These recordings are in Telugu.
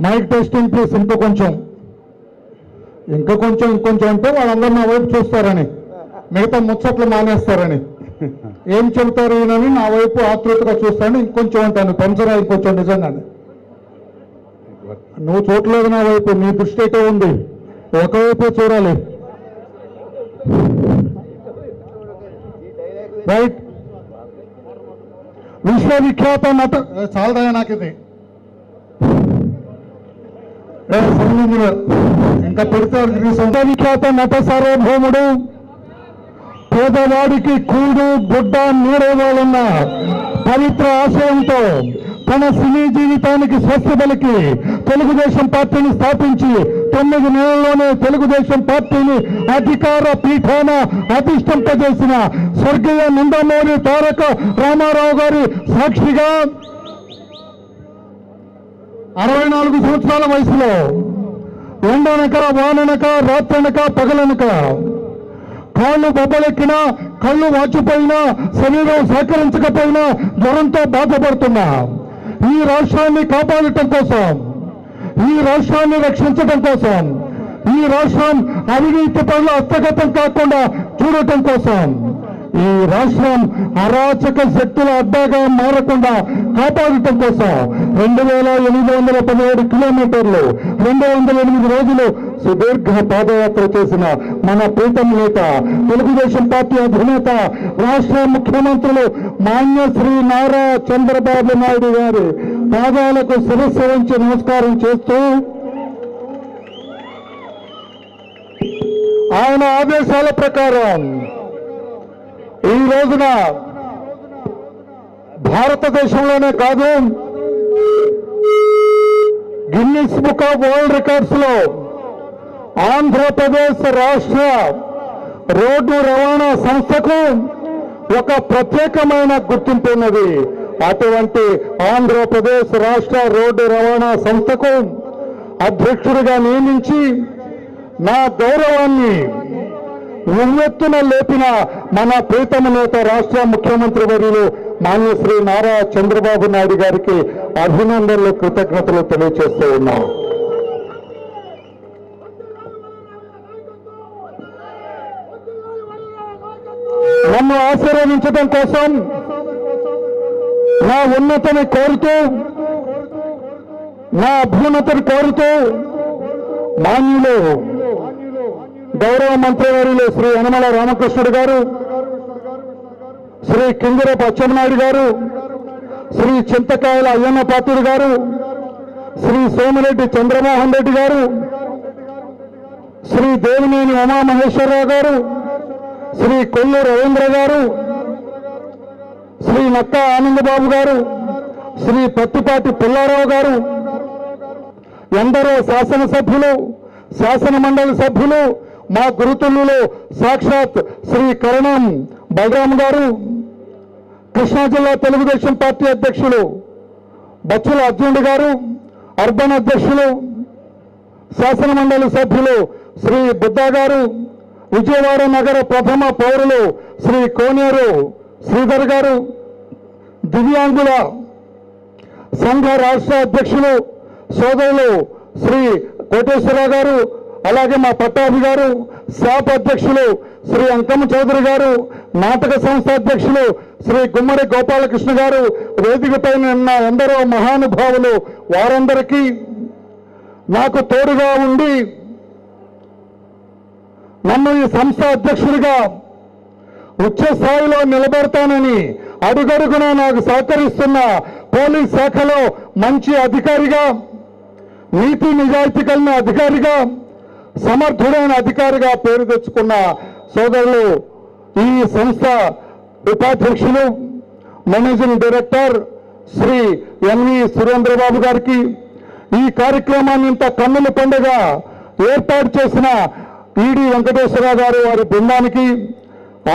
Mic testing please. ఇంకొంచెం అంటే వాళ్ళందరూ నా వైపు చూస్తారని, మిగతా ముచ్చట్లు మానేస్తారని, ఏం చెబుతారు ఈయనని నా వైపు ఆతృతగా చూస్తాను. ఇంకొంచెం అంటాను, పెంచరా ఇంకొంచెం. నిజంగానే నువ్వు చూడలేదు నా వైపు, నీ దృష్టి అయితే ఉంది, ఒకవైపే చూడాలి. రైట్. విశ్వవిఖ్యాత నట చాలదా నాకు ఇది ఇంకా పెడితే విశ్వవిఖ్యాత నట సార్వభౌముడు, పేదవాడికి కూడు గుడ్డ నీడేవాళ్ళన్న పవిత్ర ఆశయంతో తన సినీ జీవితానికి స్వస్తి పలికి తెలుగుదేశం పార్టీని స్థాపించి 9 నెలల్లోనే తెలుగుదేశం పార్టీని అధికార పీఠాన అధిష్ఠింపజేసిన స్వర్గీయ నందమూరి తారక రామారావు గారి సాక్షిగా 64 సంవత్సరాల వయసులో ఎండనక వాననక రాత్రనక పగలనక కాళ్ళు బొబ్బలెక్కినా, కళ్ళు వాచిపోయినా, శరీరం సహకరించకపోయినా జ్వరంతో బాధపడుతున్నా ఈ రాష్ట్రాన్ని కాపాడటం కోసం, ఈ రాష్ట్రాన్ని రక్షించడం కోసం, ఈ రాష్ట్రం అవినీతి పనులు హస్తగతం కాకుండా చూడటం కోసం, ఈ రాష్ట్రం అరాచక శక్తుల అడ్డాగా మారకుండా కాపాడటం కోసం 2817 కిలోమీటర్లు 208 రోజులు సుదీర్ఘ పాదయాత్ర చేసిన మన ప్రీతం నేత, తెలుగుదేశం పార్టీ అధినేత, రాష్ట్ర ముఖ్యమంత్రులు మాన్య శ్రీ నారా చంద్రబాబు నాయుడు గారి పాదాలకు శిరస్సు వంచి నమస్కారం చేస్తూ ఆయన ఆదేశాల ప్రకారం ఈ రోజున భారతదేశంలోనే కాదు, Guinness book of world records లో ఆంధ్రప్రదేశ్ రాష్ట్ర రోడ్డు రవాణా సంస్థకు ఒక ప్రత్యేకమైన గుర్తింపు ఉన్నది. అటువంటి ఆంధ్రప్రదేశ్ రాష్ట్ర రోడ్డు రవాణా సంస్థకు అధ్యక్షుడిగా నియమించి నా గౌరవాన్ని ఉవ్వెత్తున లేపిన మన ప్రీతమ నేత రాష్ట్ర ముఖ్యమంత్రి వర్యులు మాన్య శ్రీ నారా చంద్రబాబు నాయుడు గారికి అభినందనలు, కృతజ్ఞతలు తెలియజేస్తూ ఉన్నాం. నన్ను ఆశీర్వదించడం కోసం, నా ఉన్నతిని కోరుతూ, నా అభ్యున్నతిని కోరుతూ మాన్యులు గౌరవ మంత్రివర్యులు శ్రీ యనమల రామకృష్ణుడు గారు, శ్రీ కింజరపు అచ్చెన్నాయుడు గారు, శ్రీ చింతకాయల అయ్యన్న పాత్రుడు గారు, శ్రీ సోమిరెడ్డి చంద్రమోహన్ రెడ్డి గారు, శ్రీ దేవినేని ఉమామహేశ్వరరావు గారు, శ్రీ కొల్లు రవీంద్ర గారు, శ్రీ నక్కా ఆనందబాబు గారు, శ్రీ పత్తిపాటి పుల్లారావు గారు, ఎందరో శాసనసభ్యులు, శాసన మండలి సభ్యులు, మా గురుతుల్లో సాక్షాత్ శ్రీ కరణం బలరాం గారు, కృష్ణా జిల్లా తెలుగుదేశం పార్టీ అధ్యక్షులు బచ్చుల అర్జునుడు గారు, అర్బన్ అధ్యక్షులు, శాసన మండలి సభ్యులు శ్రీ బుద్ధా గారు, విజయవాడ నగర ప్రథమ పౌరులు శ్రీ కోనేరు శ్రీధర్ గారు, దివ్యాంగుల సంఘ రాష్ట్ర అధ్యక్షులు సోదరులు శ్రీ కోటేశ్వరరావు గారు, అలాగే మా పట్టాభి గారు, శాప్ అధ్యక్షులు శ్రీ అంకమ్మ చౌదరి గారు, నాటక సంస్థ అధ్యక్షులు శ్రీ గుమ్మడి గోపాలకృష్ణ గారు, వేదికపై ఉన్న ఎందరో మహానుభావులు, వారందరికీ నాకు తోడుగా ఉండి నన్ను ఈ సంస్థ అధ్యక్షుడిగా ఉచ్చ స్థాయిలో నిలబెడతానని అడుగడుగున నాకు సహకరిస్తున్న పోలీస్ శాఖలో మంచి అధికారిగా, నీతి నిజాయితీ కలిగిన అధికారిగా, సమర్థుడైన అధికారిగా పేరు తెచ్చుకున్న సోదరులు, ఈ సంస్థ ఉపాధ్యక్షులు managing director Shri NV Surendrababu గారికి, ఈ కార్యక్రమాన్ని ఇంత కన్నుల పండుగ ఏర్పాటు చేసిన ఈడి వెంకటేశ్వరరావు గారు, వారి బృందానికి,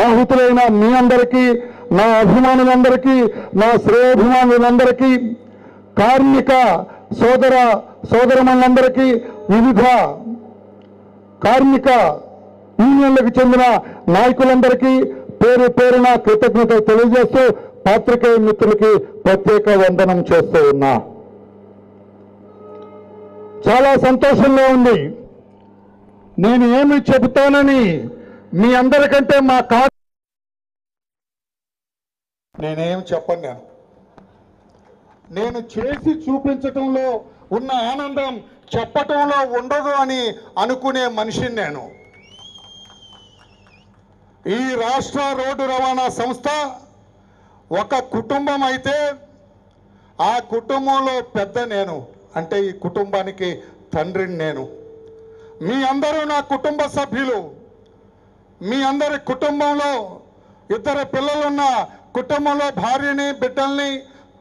ఆహుతులైన మీ అందరికీ, నా అభిమానులందరికీ, నా శ్రేయాభిమానులందరికీ, కార్మిక సోదరమణులందరికీ, వివిధ కార్మిక యూనియన్లకు చెందిన నాయకులందరికీ పేరు పేరున కృతజ్ఞతలు తెలియజేస్తూ పాత్రికేయ మిత్రులకి ప్రత్యేక వందనం చేస్తూ ఉన్నా. చాలా సంతోషంగా ఉంది. నేను ఏమి చెబుతానని మీ అందరికంటే నేనేం చెప్పను. నేను చేసి చూపించటంలో ఉన్న ఆనందం చెప్పటంలో ఉండదు అని అనుకునే మనిషిని నేను. ఈ రాష్ట్ర రోడ్డు రవాణా సంస్థ ఒక కుటుంబం అయితే ఆ కుటుంబంలో పెద్ద నేను, అంటే ఈ కుటుంబానికి తండ్రిని నేను. మీ అందరూ నా కుటుంబ సభ్యులు. మీ అందరి కుటుంబంలో ఇద్దరు పిల్లలున్న కుటుంబంలో భార్యని బిడ్డల్ని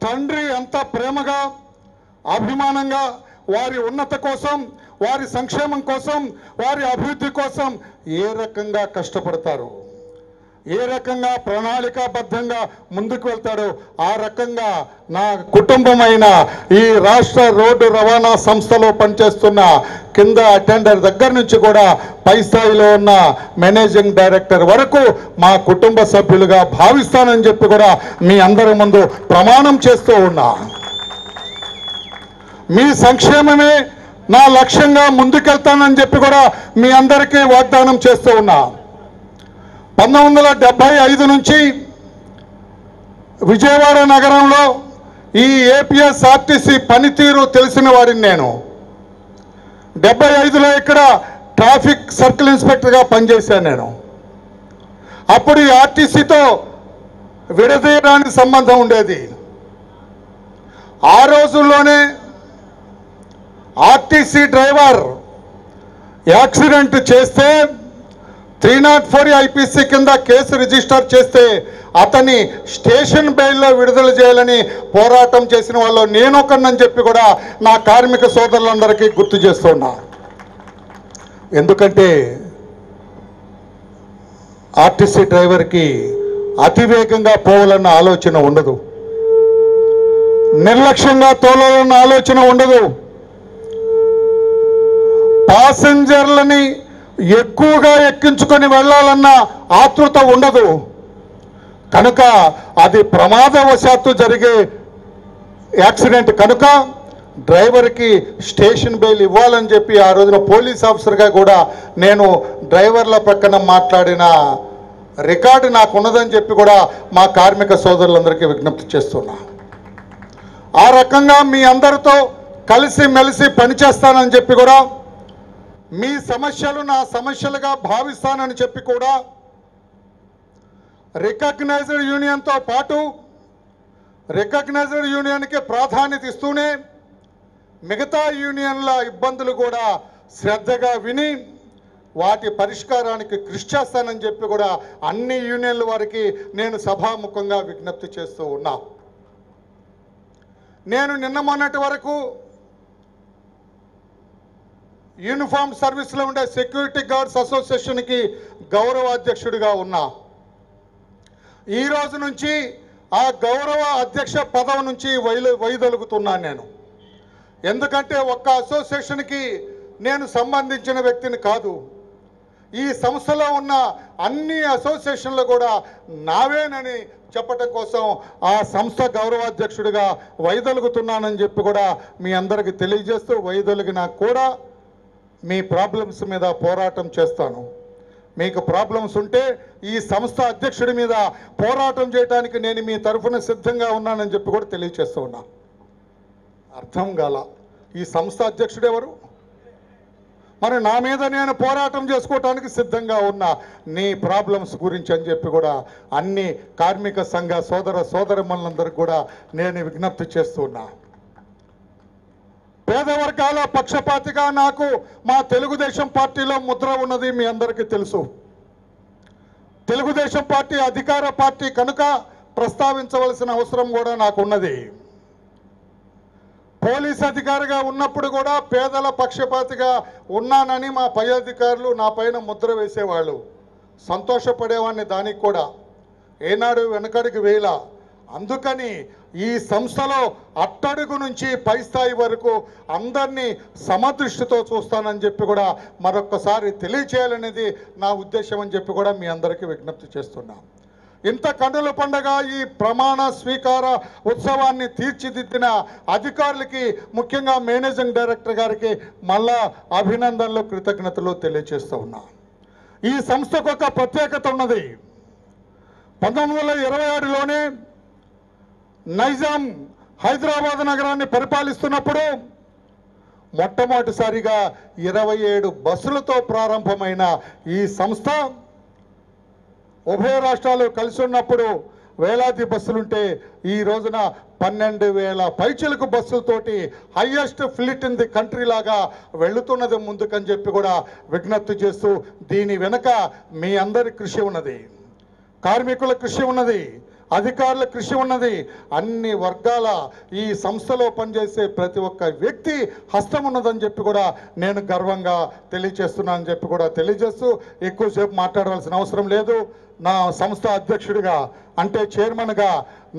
తండ్రి అంత ప్రేమగా అభిమానంగా వారి ఉన్నత కోసం, వారి సంక్షేమం కోసం, వారి అభివృద్ధి కోసం ఏ రకంగా కష్టపడతారు, ఏ రకంగా ప్రణాళికాబద్ధంగా ముందుకు వెళ్తాడో ఆ రకంగా నా కుటుంబమైన ఈ రాష్ట్ర రోడ్డు రవాణా సంస్థలో పనిచేస్తున్న కింద అటెండర్ దగ్గర నుంచి కూడా పై స్థాయిలో ఉన్న మేనేజింగ్ డైరెక్టర్ వరకు మా కుటుంబ సభ్యులుగా భావిస్తానని చెప్పి కూడా మీ అందరి ముందు ప్రమాణం చేస్తూ ఉన్నా. మీ సంక్షేమమే నా లక్ష్యంగా ముందుకెళ్తానని చెప్పి కూడా మీ అందరికీ వాగ్దానం చేస్తూ ఉన్నా. 1975 నుంచి విజయవాడ నగరంలో ఈ ఏపీఎస్ఆర్టీసీ పనితీరు తెలిసిన వాడిని నేను. 75లో ఇక్కడ ట్రాఫిక్ సర్కిల్ ఇన్స్పెక్టర్గా పనిచేశాను నేను. అప్పుడు ఈ ఆర్టీసీతో విడదీయడానికి సంబంధం ఉండేది. ఆ రోజుల్లోనే ఆర్టీసీ డ్రైవర్ యాక్సిడెంట్ చేస్తే 304 ఐపీసీ కింద కేసు రిజిస్టర్ చేస్తే అతన్ని స్టేషన్ బెయిల్లో విడుదల చేయాలని పోరాటం చేసిన వాళ్ళు నేనొకనని చెప్పి కూడా నా కార్మిక సోదరులందరికీ గుర్తు చేస్తున్నా. ఎందుకంటే ఆర్టీసీ డ్రైవర్కి అతివేగంగా పోవాలన్న ఆలోచన ఉండదు, నిర్లక్ష్యంగా తోలాలన్న ఆలోచన ఉండదు, ప్యాసింజర్లని ఎక్కువగా ఎక్కించుకొని వెళ్ళాలన్న ఆతృత ఉండదు. కనుక అది ప్రమాదవశాత్తు జరిగే యాక్సిడెంట్ కనుక డ్రైవర్కి స్టేషన్ బెయిల్ ఇవ్వాలని చెప్పి ఆ రోజున పోలీస్ ఆఫీసర్గా కూడా నేను డ్రైవర్ల ప్రక్కన మాట్లాడిన రికార్డు నాకు ఉన్నదని చెప్పి కూడా మా కార్మిక సోదరులందరికీ విజ్ఞప్తి చేస్తున్నా. ఆ రకంగా మీ అందరితో కలిసి మెలిసి పనిచేస్తానని చెప్పి కూడా, మీ సమస్యలు నా సమస్యలుగా భావిస్తానని చెప్పి కూడా రికగ్నైజ్డ్ యూనియన్తో పాటు రికగ్నైజ్డ్ యూనియన్కి ప్రాధాన్యత ఇస్తూనే మిగతా యూనియన్ల ఇబ్బందులు కూడా శ్రద్ధగా విని వాటి పరిష్కారానికి కృషి చేస్తానని చెప్పి కూడా అన్ని యూనియన్ల వారికి నేను సభాముఖంగా విజ్ఞప్తి చేస్తూ ఉన్నా. నేను నిన్న మొన్నటి వరకు యూనిఫామ్ సర్వీస్లో ఉండే సెక్యూరిటీ గార్డ్స్ అసోసియేషన్కి గౌరవ అధ్యక్షుడిగా ఉన్నా. ఈ రోజు నుంచి ఆ గౌరవ అధ్యక్ష పదవి నుంచి వైదొలుగుతున్నాను నేను. ఎందుకంటే ఒక్క అసోసియేషన్కి నేను సంబంధించిన వ్యక్తిని కాదు, ఈ సంస్థలో ఉన్న అన్ని అసోసియేషన్లు కూడా నావేనని చెప్పటం కోసం ఆ సంస్థ గౌరవాధ్యక్షుడిగా వైదొలుగుతున్నానని చెప్పి కూడా మీ అందరికీ తెలియజేస్తూ, వైదొలిగినా కూడా మీ ప్రాబ్లమ్స్ మీద పోరాటం చేస్తాను. మీకు ప్రాబ్లమ్స్ ఉంటే ఈ సంస్థ అధ్యక్షుడి మీద పోరాటం చేయడానికి నేను మీ తరఫున సిద్ధంగా ఉన్నానని చెప్పి కూడా తెలియజేస్తూ ఉన్నా. అర్థం కాల, ఈ సంస్థ అధ్యక్షుడు ఎవరు? మరి నా మీద నేను పోరాటం చేసుకోవటానికి సిద్ధంగా ఉన్నా నీ ప్రాబ్లమ్స్ గురించి అని చెప్పి కూడా అన్ని కార్మిక సంఘ సోదరమణులందరికీ కూడా నేను విజ్ఞప్తి చేస్తున్నా. పేద వర్గాల పక్షపాతిగా నాకు మా తెలుగుదేశం పార్టీలో ముద్ర ఉన్నది మీ అందరికీ తెలుసు. తెలుగుదేశం పార్టీ అధికార పార్టీ కనుక ప్రస్తావించవలసిన అవసరం కూడా నాకు ఉన్నది. పోలీస్ అధికారిగా ఉన్నప్పుడు కూడా పేదల పక్షపాతిగా ఉన్నానని మా పై అధికారులు నా పైన ముద్ర వేసేవాళ్ళు. సంతోషపడేవాడిని దానికి కూడా, ఏనాడు వెనకడుగు వేల. అందుకని ఈ సంస్థలో అట్టడుగు నుంచి పై స్థాయి వరకు అందరినీ సమదృష్టితో చూస్తానని చెప్పి కూడా మరొక్కసారి తెలియచేయాలనేది నా ఉద్దేశం అని చెప్పి కూడా మీ అందరికీ విజ్ఞప్తి చేస్తున్నా. ఇంత కన్నుల పండగ ఈ ప్రమాణ స్వీకార ఉత్సవాన్ని తీర్చిదిద్దిన అధికారులకి, ముఖ్యంగా మేనేజింగ్ డైరెక్టర్ గారికి మళ్ళా అభినందనలు, కృతజ్ఞతలు తెలియజేస్తూ ఉన్నా. ఈ సంస్థకు ఒక ప్రత్యేకత ఉన్నది. 1926లోనే నైజాం హైదరాబాద్ నగరాన్ని పరిపాలిస్తున్నప్పుడు మొట్టమొదటిసారిగా 27 బస్సులతో ప్రారంభమైన ఈ సంస్థ ఉభయ రాష్ట్రాలు కలిసి ఉన్నప్పుడు వేలాది బస్సులుంటే ఈ రోజున 12,000 పైచిలకు బస్సులతోటి highest fleet in the country లాగా వెళుతున్నది ముందుకని చెప్పి కూడా విజ్ఞప్తి చేస్తూ, దీని వెనుక మీ అందరి కృషి ఉన్నది, కార్మికుల కృషి ఉన్నది, అధికారుల కృషి ఉన్నది, అన్ని వర్గాల ఈ సంస్థలో పనిచేసే ప్రతి ఒక్క వ్యక్తి హస్తం ఉన్నదని చెప్పి కూడా నేను గర్వంగా తెలియజేస్తున్నానని చెప్పి కూడా తెలియజేస్తూ, ఎక్కువసేపు మాట్లాడవలసిన అవసరం లేదు. నా సంస్థ అధ్యక్షుడిగా అంటే చైర్మన్గా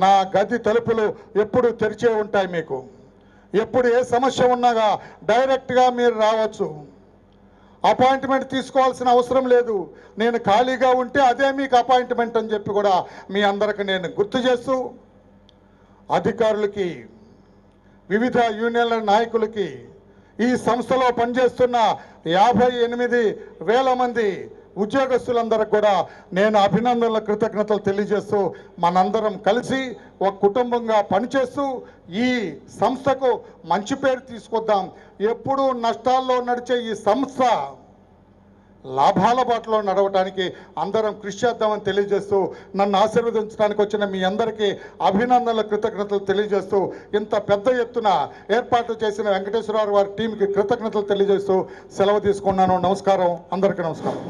నా గది తలుపులు ఎప్పుడు తెరిచే ఉంటాయి. మీకు ఎప్పుడు ఏ సమస్య ఉన్నాగా డైరెక్ట్గా మీరు రావచ్చు. అపాయింట్మెంట్ తీసుకోవాల్సిన అవసరం లేదు. నేను ఖాళీగా ఉంటే అదే మీకు అపాయింట్మెంట్ అని చెప్పి కూడా మీ అందరికి నేను గుర్తు చేస్తూ, అధికారులకి, వివిధ యూనియన్ల నాయకులకి, ఈ సంస్థలో పనిచేస్తున్న 58,000 మంది ఉద్యోగస్తులందరికి కూడా నేను అభినందనల, కృతజ్ఞతలు తెలియజేస్తూ, మనందరం కలిసి ఒక కుటుంబంగా పనిచేస్తూ ఈ సంస్థకు మంచి పేరు తీసుకొద్దాం. ఎప్పుడూ నష్టాల్లో నడిచే ఈ సంస్థ లాభాల బాటలో నడవటానికి అందరం కృషి చేద్దామని తెలియజేస్తూ, నన్ను ఆశీర్వదించడానికి వచ్చిన మీ అందరికీ అభినందనల, కృతజ్ఞతలు తెలియజేస్తూ, ఇంత పెద్ద ఎత్తున ఏర్పాట్లు చేసిన వెంకటేశ్వరరావు వారి టీంకి కృతజ్ఞతలు తెలియజేస్తూ సెలవు తీసుకున్నాను. నమస్కారం, అందరికీ నమస్కారం.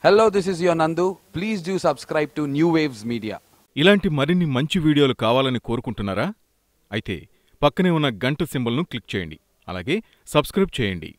Hello, this is your Nandu. Please do subscribe to New Waves Media. ఇలాంటి మరిన్ని మంచి వీడియోలు కావాలని కోరుకుంటున్నారా? అయితే పక్కనే ఉన్న గంట సింబల్ను క్లిక్ చేయండి. అలాగే సబ్స్క్రైబ్ చేయండి.